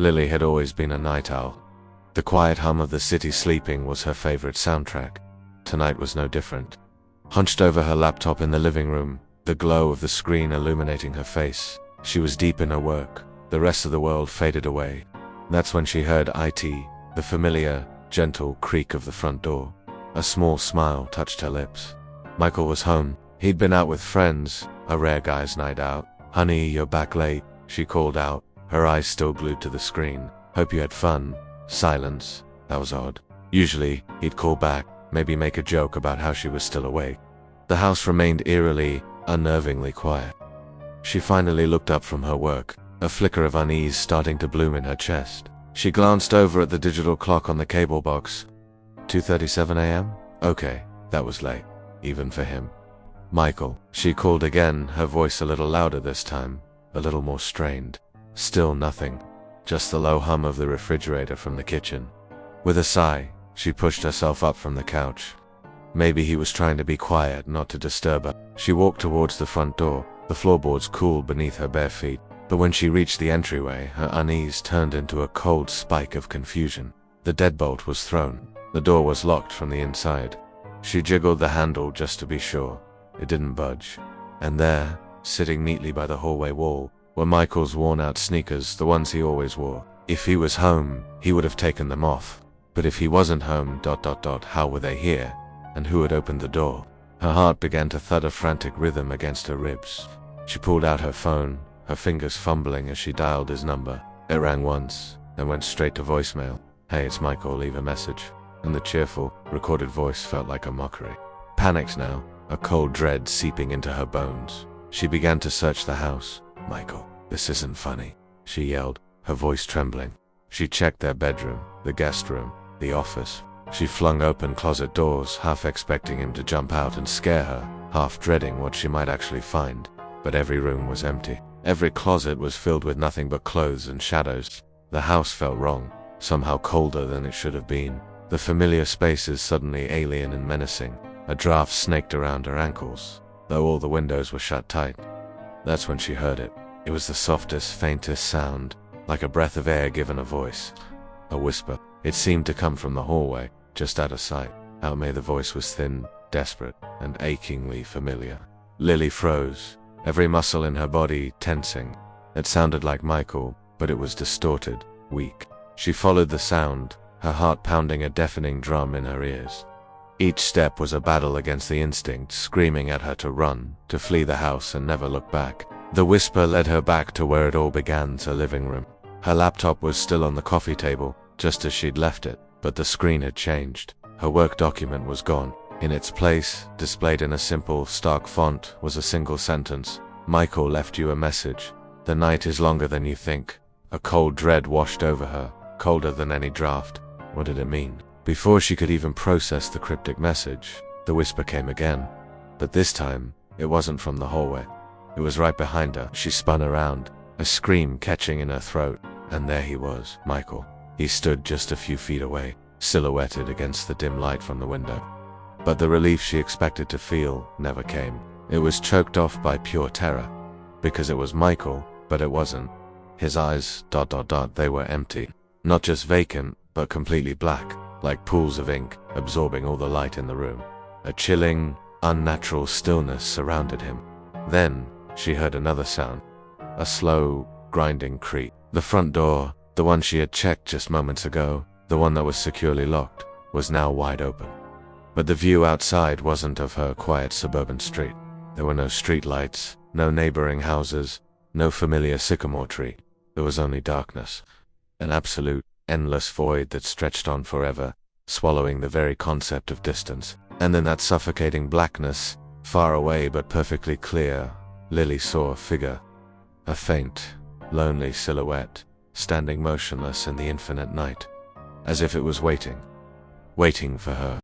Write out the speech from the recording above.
Lily had always been a night owl. The quiet hum of the city sleeping was her favorite soundtrack. Tonight was no different. Hunched over her laptop in the living room, the glow of the screen illuminating her face, she was deep in her work. The rest of the world faded away. That's when she heard it, the familiar, gentle creak of the front door. A small smile touched her lips. Michael was home. He'd been out with friends, a rare guy's night out. "Honey, you're back late," she called out, her eyes still glued to the screen. "Hope you had fun." Silence. That was odd. Usually, he'd call back, maybe make a joke about how she was still awake. The house remained eerily, unnervingly quiet. She finally looked up from her work, a flicker of unease starting to bloom in her chest. She glanced over at the digital clock on the cable box. 2:37 a.m.? Okay, that was late, even for him. "Michael," she called again, her voice a little louder this time, a little more strained. Still nothing, just the low hum of the refrigerator from the kitchen. With a sigh, she pushed herself up from the couch. Maybe he was trying to be quiet, not to disturb her. She walked towards the front door, the floorboards cooled beneath her bare feet. But when she reached the entryway, her unease turned into a cold spike of confusion. The deadbolt was thrown. The door was locked from the inside. She jiggled the handle just to be sure. It didn't budge. And there, sitting neatly by the hallway wall, were Michael's worn-out sneakers, the ones he always wore. If he was home, he would have taken them off. But if he wasn't home, how were they here? And who had opened the door? Her heart began to thud a frantic rhythm against her ribs. She pulled out her phone, her fingers fumbling as she dialed his number. It rang once, then went straight to voicemail. "Hey, it's Michael, leave a message." And the cheerful, recorded voice felt like a mockery. Panicked now, a cold dread seeping into her bones, she began to search the house. "Michael, this isn't funny," she yelled, her voice trembling. She checked their bedroom, the guest room, the office. She flung open closet doors, half expecting him to jump out and scare her, half dreading what she might actually find. But every room was empty. Every closet was filled with nothing but clothes and shadows. The house felt wrong, somehow colder than it should have been. The familiar spaces suddenly alien and menacing. A draft snaked around her ankles, though all the windows were shut tight. That's when she heard it. It was the softest, faintest sound, like a breath of air given a voice. A whisper. It seemed to come from the hallway, just out of sight. Out may the voice was thin, desperate, and achingly familiar. Lily froze, every muscle in her body tensing. It sounded like Michael, but it was distorted, weak. She followed the sound, her heart pounding a deafening drum in her ears. Each step was a battle against the instinct screaming at her to run, to flee the house and never look back. The whisper led her back to where it all began, to living room. Her laptop was still on the coffee table, just as she'd left it, but the screen had changed. Her work document was gone. In its place, displayed in a simple, stark font, was a single sentence. "Michael left you a message. The night is longer than you think." A cold dread washed over her, colder than any draft. What did it mean? Before she could even process the cryptic message, the whisper came again. But this time, it wasn't from the hallway. It was right behind her. She spun around, a scream catching in her throat, and there he was, Michael. He stood just a few feet away, silhouetted against the dim light from the window. But the relief she expected to feel never came. It was choked off by pure terror. Because it was Michael, but it wasn't. His eyes, they were empty. Not just vacant, but completely black, like pools of ink, absorbing all the light in the room. A chilling, unnatural stillness surrounded him. Then, she heard another sound. A slow, grinding creak. The front door, the one she had checked just moments ago, the one that was securely locked, was now wide open. But the view outside wasn't of her quiet suburban street. There were no street lights, no neighboring houses, no familiar sycamore tree. There was only darkness. An absolute, endless void that stretched on forever, swallowing the very concept of distance. And in that suffocating blackness, far away but perfectly clear, Lily saw a figure. A faint, lonely silhouette, standing motionless in the infinite night, as if it was waiting for her.